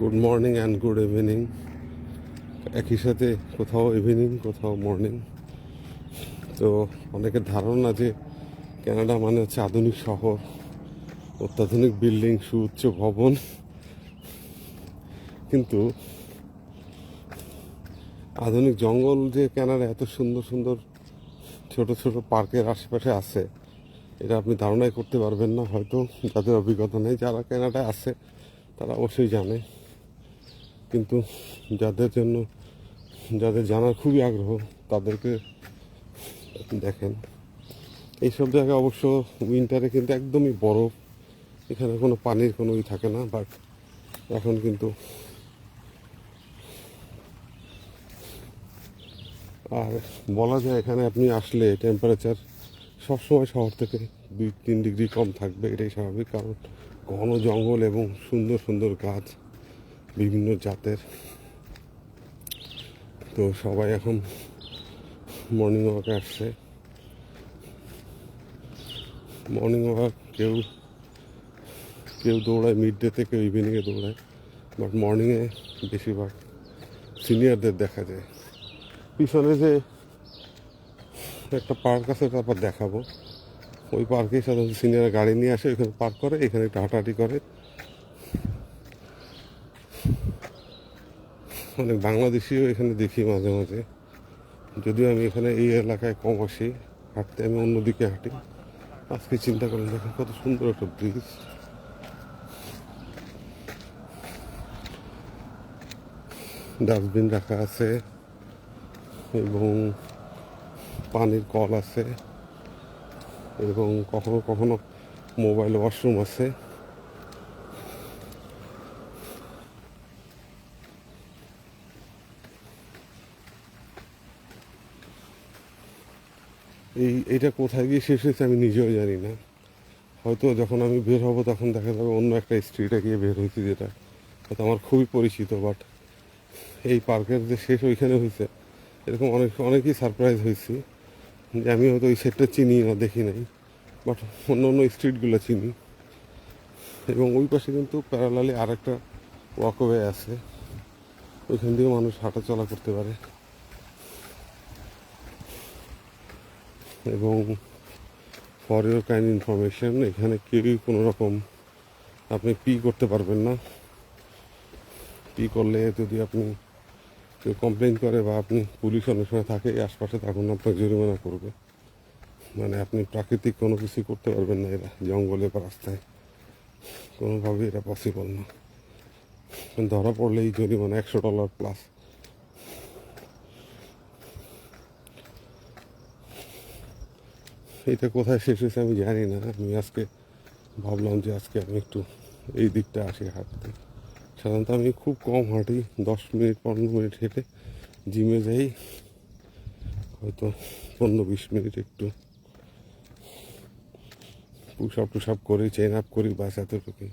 Good morning and good evening, একই সাথে কোথাও ইভিনিং কোথাও মর্নিং। তো অনেকের ধারণা যে কানাডা মানে হচ্ছে আধুনিক শহর, অত্যাধুনিক বিল্ডিং, সুউচ্চ ভবন, কিন্তু আধুনিক জঙ্গল যে কানাডা এত সুন্দর সুন্দর ছোট ছোট পার্কের আশেপাশে আছে, এটা আপনি ধারণাই করতে পারবেন না। হয়তো যাদের অভিজ্ঞতা নেই, যারা কানাডায় আছে তারা অবশ্যই জানে, কিন্তু যাদের জানার খুবই আগ্রহ তাদেরকে দেখেন। এইসব জায়গায় অবশ্য উইন্টারে কিন্তু একদমই বরফ, এখানে কোনো পানির কোনো থাকে না। বাট এখন কিন্তু আর বলা যায় এখানে আপনি আসলে টেম্পারেচার সবসময় শহর থেকে 2-3 ডিগ্রি কম থাকবে, এটাই স্বাভাবিক। কারণ ঘন জঙ্গল এবং সুন্দর সুন্দর গাছ বিভিন্ন জাতের। তো সবাই এখন মর্নিং ওয়াকে আসছে। মর্নিং ওয়াক কেউ কেউ দৌড়ায় মিড ডেতে, কেউ ইভিনিংয়ে দৌড়ায়, বাট মর্নিংয়ে বেশিরভাগ সিনিয়রদের দেখা যায়। পিছনে যে একটা পার্ক আছে তারপর দেখাবো, ওই পার্কে সাধারণত সিনিয়র গাড়ি নিয়ে আসে, ওইখানে পার্ক করে, এখানে একটু হাঁটাহাঁটি করে। অনেক বাংলাদেশিও এখানে দেখি মাঝে মাঝে, যদিও আমি এখানে এই এলাকায় কম আসি হাঁটতে, আমি অন্যদিকে হাঁটি। আজকে চিন্তা করেন, দেখেন কত সুন্দর একটা ব্রিজ, ডাস্টবিন রাখা আছে এবং পানির কল আছে এবং কখনো কখনো মোবাইল ওয়াশরুম আছে। এইটা কোথায় গিয়ে শেষ হয়েছে আমি নিজেও জানি না। হয়তো যখন আমি বের হব তখন দেখা যাবে অন্য একটা স্ট্রিটে গিয়ে বের হয়েছি, যেটা হয়তো আমার খুবই পরিচিত। বাট এই পার্কের যে শেষ ওইখানে হয়েছে, এরকম অনেকেই সারপ্রাইজ হয়েছি যে আমি হয়তো ওই সেটটা চিনি না, দেখি নাই, বাট অন্য অন্য স্ট্রিটগুলো চিনি। এবং ওই পাশে কিন্তু প্যারালালি আর একটা ওয়াকওয়ে আছে, ওইখান দিয়ে মানুষ হাঁটা চলা করতে পারে। এবং ফর ইউর কাইন্ড ইনফরমেশন, এখানে কেউই কোনো রকম আপনি পি করতে পারবেন না। পি করলে যদি আপনি কেউ কমপ্লেন করে বা আপনি পুলিশ অনেক সময় থাকে এই আশপাশে, তখন আপনাকে জরিমানা করবে। মানে আপনি প্রাকৃতিক কোনো কিছু করতে পারবেন না, এরা জঙ্গলে বা রাস্তায় কোনোভাবেই এটা পসিবল না। ধরা পড়লেই জরিমানা $100 প্লাস। এটা কোথায় শেষ হয়েছে আমি জানি না। আমি আজকে ভাবলাম যে আজকে আমি একটু এই দিকটা আসি হাঁটতে। সাধারণত আমি খুব কম হাঁটি, 10-15 মিনিট হেঁটে জিমে যাই, হয়তো 15-20 মিনিট একটু পুশ আপ করি, চেন আপ করি, বাস এতটুকুই।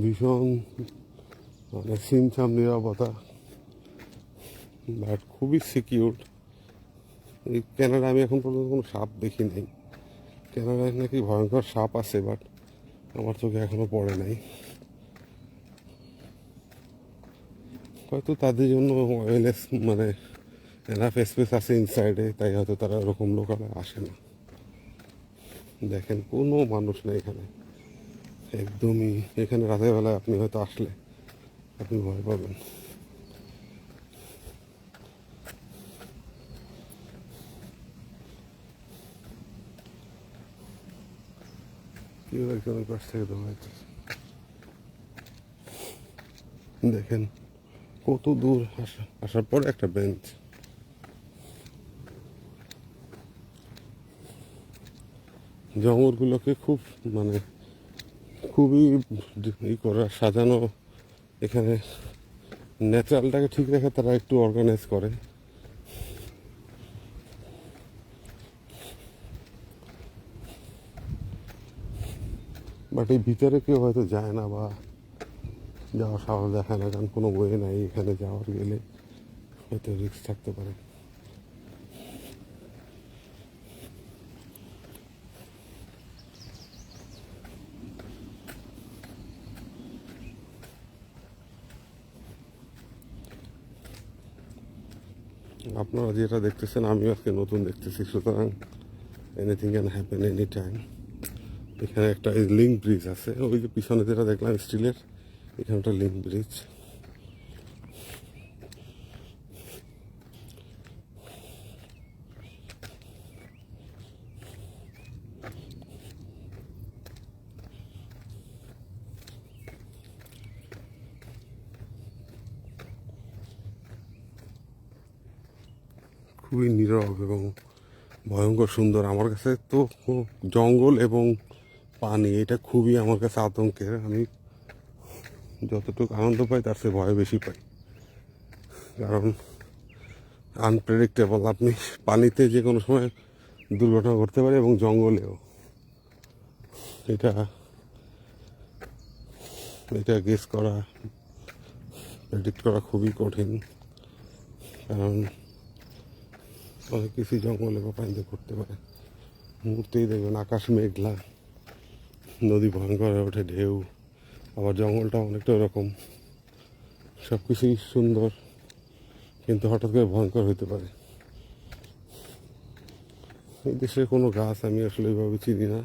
ভীষণ মানে ছিমছাম নিরাপত্তা, বাট খুবই সিকিউর। এই কানাডা আমি এখন পর্যন্ত কোনো সাপ দেখি নাই। কানাডায় নাকি ভয়ঙ্কর সাপ আছে, বাট আমার চোখে এখনো পড়ে নাই। হয়তো তাদের জন্য ওয়েলনেস মানে এনাফ স্পেস আছে ইনসাইডে, তাই হয়তো তারা ওরকম লোকালে আসে না। দেখেন কোনো মানুষ নেই এখানে, একদমই। এখানে রাতের বেলায় আপনি হয়তো আসলে আপনি ভয় পাবেন। কেউ একজনের কাছ থেকে দৌড়াইতেছে, দেখেন কত দূর আসার পরে একটা বেঞ্চ। জঙ্গলগুলোকে খুব মানে খুবই করা সাজানো, এখানে ন্যাচারালটাকে ঠিক রেখে তারা একটু অর্গানাইজ করে। বাট এই ভিতরে কেউ হয়তো যায় না বা যাওয়ার সাহস দেখায় না, কারণ কোনো বই নাই এখানে যাওয়ার গেলে হয়তো রিস্ক থাকতে পারে। আপনারা যেটা দেখতেছেন আমিও আজকে নতুন দেখতেছি, সুতরাং anything can happen any time. এখানে একটা লিঙ্ক ব্রিজ আছে, ওই যে পিছনে যেটা দেখলাম স্টিলের, এখানে একটা লিঙ্ক ব্রিজ। খুবই নীরব এবং ভয়ঙ্কর সুন্দর। আমার কাছে তো জঙ্গল এবং পানি এটা খুবই আমার কাছে আতঙ্কের। আমি যতটুকু আনন্দ পাই তার চেয়ে ভয় বেশি পাই, কারণ আনপ্রেডিক্টেবল। আপনি পানিতে যে কোনো সময় দুর্ঘটনা ঘটতে পারে এবং জঙ্গলেও। এটা এটা গেস করা, প্রেডিক্ট করা খুবই কঠিন, কারণ অনেক কিছু জঙ্গলে বা পানিতে ঘটতে পারে। মুহূর্তেই দেখবেন আকাশ মেঘলা, নদী ভয়ঙ্কর হয়ে ওঠে, ঢেউ। আবার জঙ্গলটা অনেকটা ওরকম, সব কিছুই সুন্দর কিন্তু হঠাৎ করে ভয়ঙ্কর হতে পারে। এই দেশের কোনো গাছ আমি আসলে এইভাবে চিনি না।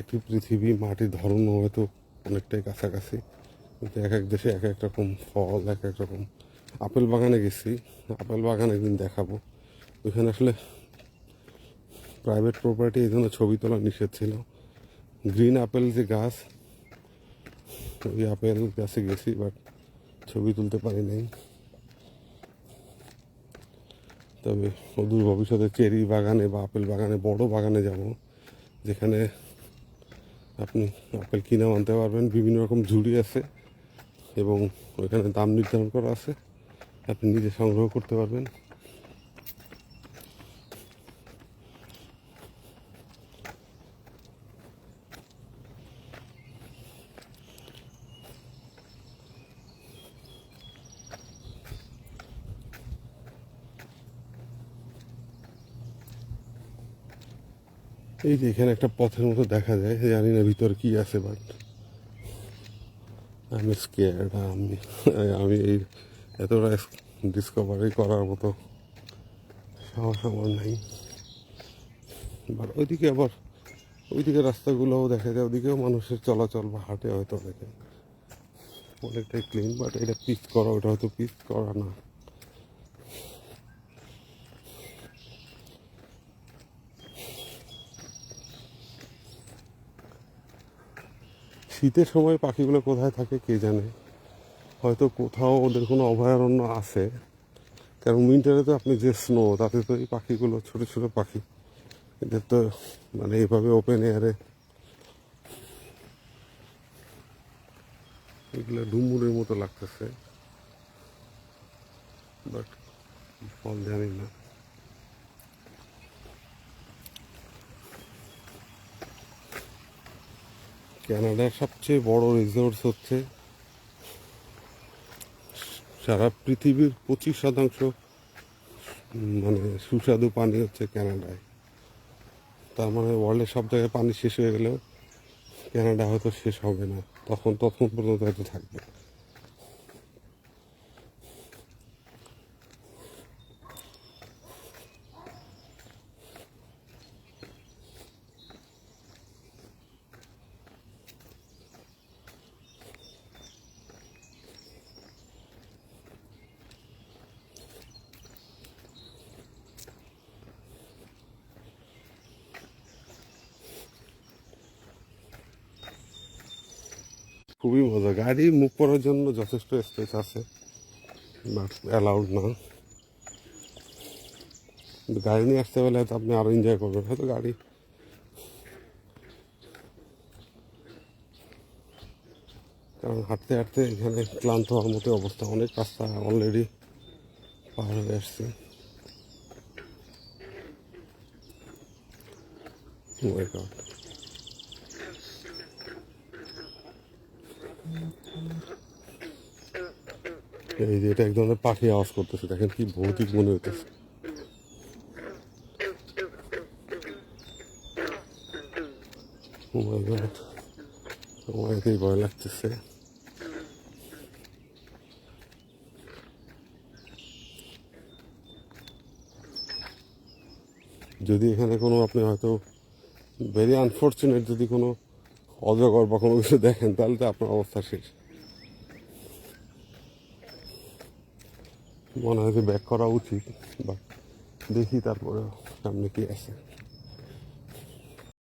একই পৃথিবী, মাটির ধরনও হয়তো অনেকটাই কাছাকাছি, কিন্তু এক এক দেশে এক এক রকম ফল, এক এক রকম। আপেল বাগানে গেছি, আপেল বাগান একদিন দেখাবো। ওইখানে আসলে প্রাইভেট প্রপার্টি, এই জন্য ছবি তোলা নিষেধ ছিল। গ্রিন আপেল যে গাছ, ওই আপেল গাছে গেছি, বাট ছবি তুলতে পারি নাই। তবে অদূর ভবিষ্যতে চেরি বাগানে বা আপেল বাগানে, বড় বাগানে যাব, যেখানে আপনি আপেল কিনেও আনতে পারবেন। বিভিন্ন রকম ঝুড়ি আছে এবং ওইখানে দাম নির্ধারণ করা আছে, আপনি নিজে সংগ্রহ করতে পারবেন। এই যে এখানে একটা পথের মতো দেখা যায়, জানি না ভিতরে কি আছে, বাট আমি স্কেয়ার্ড। আমি এই এতটা ডিসকভারি করার মতো সাহস আমার নাই। বাট ওইদিকে রাস্তাগুলোও দেখা যায়, ওদিকেও মানুষের চলাচল বা হাঁটে হয়তো অনেকটাই ক্লিন, বাট এটা পিচ করা, ওটা হয়তো পিচ করা না। শীতের সময় পাখিগুলো কোথায় থাকে কে জানে, হয়তো কোথাও ওদের কোনো অভয়ারণ্য আছে, কারণ উইন্টারে তো আপনি যে স্নো, তাতে তো এই পাখিগুলো, ছোট ছোট পাখি, এদের তো মানে এইভাবে ওপেন এয়ারে, এগুলো ডুমুরের মতো লাগতেছে, বাট ফল জানি না। কানাডার সবচেয়ে বড় রিসোর্স হচ্ছে, সারা পৃথিবীর 25% মানে সুস্বাদু পানি হচ্ছে কানাডায়। তার মানে ওয়ার্ল্ডের সব জায়গায় পানি শেষ হয়ে গেলেও কানাডা হয়তো শেষ হবে না, তখন পর্যন্ত হয়তো থাকবে। খুবই মজা। গাড়ি মুভ করার জন্য যথেষ্ট স্পেস আছে, বাট অ্যালাউড না। কিন্তু গাড়ি নিয়ে আসতে পারলে হয়তো আপনি আরও এনজয় করবেন, হয়তো গাড়ি। কারণ হাঁটতে হাঁটতে এখানে ক্লান্ত হওয়ার মতো অবস্থা, অনেক রাস্তা অলরেডি পার হয়ে আসছে। Oh my God. এই যে এটা এক ধরনের পাখি আওয়াজ করতেছে, দেখেন কি ভৌতিক মনে হইতেছে। ও মাই গড, আমার এতেই ভয় লাগতেছে। যদি এখানে কোনো আপনি হয়তো ভেরি আনফর্চুনেট যদি কোনো অজগর বা কোনো কিছু দেখেন তাহলে তো আপনার অবস্থা শেষ। মনে হয় যে ব্যাক করা উচিত, বা দেখি তারপরে সামনে কি আছে।